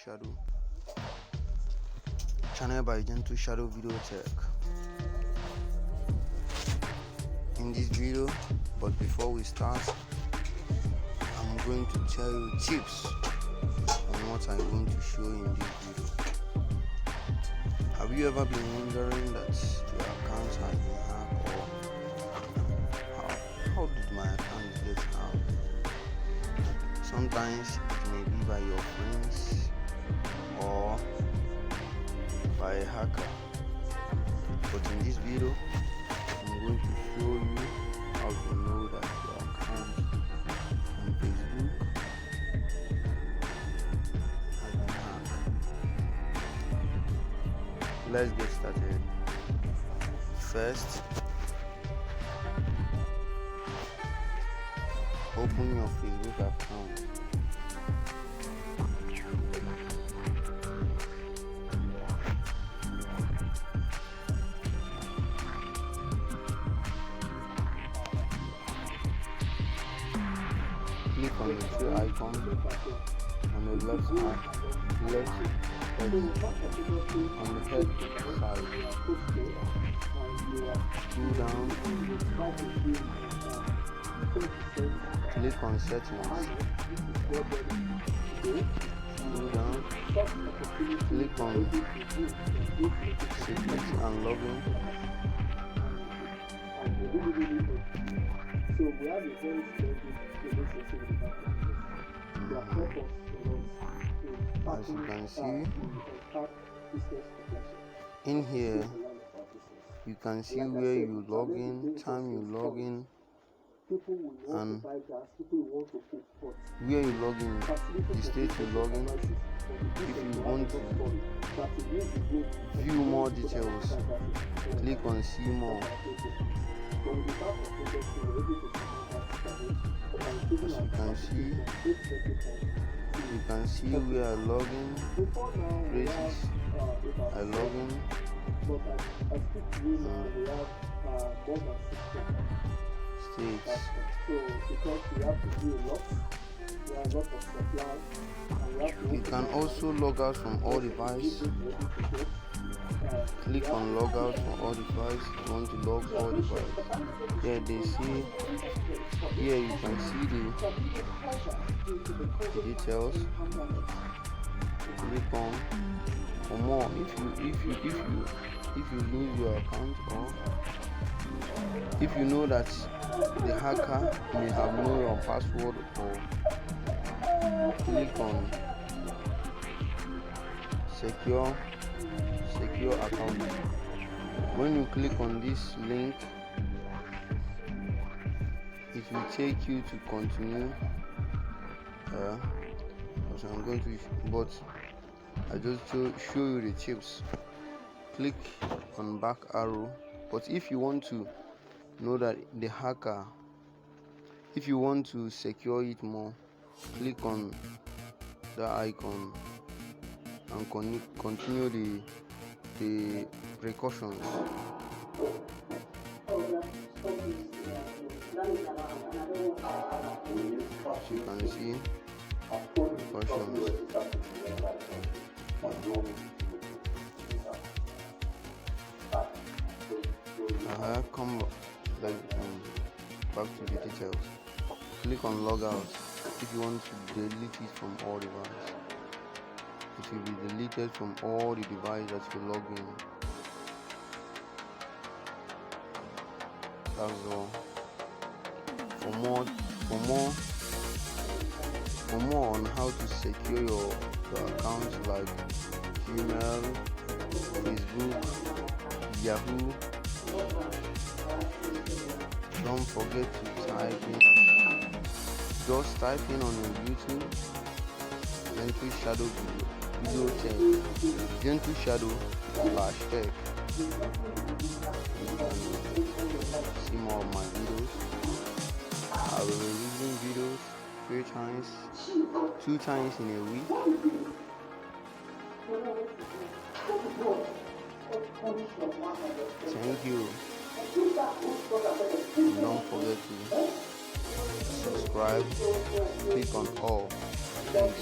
Shadow, channel by Gentle Shadow Video Tech. In this video, but before we start, I'm going to tell you tips on what I'm going to show in this video. Have you ever been wondering that your account has been hacked, or how did my account get hacked? Sometimes it may be by your friends or by a hacker, but in this video I'm going to show you how to know that your account on Facebook has been hacked. Let's get started. First, open your Facebook account. Click on the three icons on the left side, on the head side. Scroll down, click on settings. Scroll down, click on security and login. So we have a very strong relationship with the As you can see, in here you can see where you log in, time you log in, and where you log in, the state you log in. If you want to view more details, click on see more. As you can see where I log in, places I log in, states. You can also log out from all devices. Click on log out from all devices. You want to log all devices. Here they see. Here you can see the details. Click on for more. If you lose your account, or if you know that the hacker may have known your password, or click on secure account. When you click on this link, it will take you to continue. So I'm going to, but I just show you the tips. Click on back arrow. But if you want to know that the hacker, if you want to secure it more, click on the icon and continue the precautions. As you can see, precautions. Come back to the details. Click on logout if you want to delete it from all devices. It will be deleted from all the devices that you log in. That's all. For more on how to secure your accounts like Gmail, Facebook, Yahoo, don't forget to type in. Just type in on your YouTube Gentle Shadow Video Tech, Gentle Shadow /tech. You can see more of my videos. I will be releasing videos 2 times in a week. Thank you. Don't forget to subscribe, click on all. Thanks.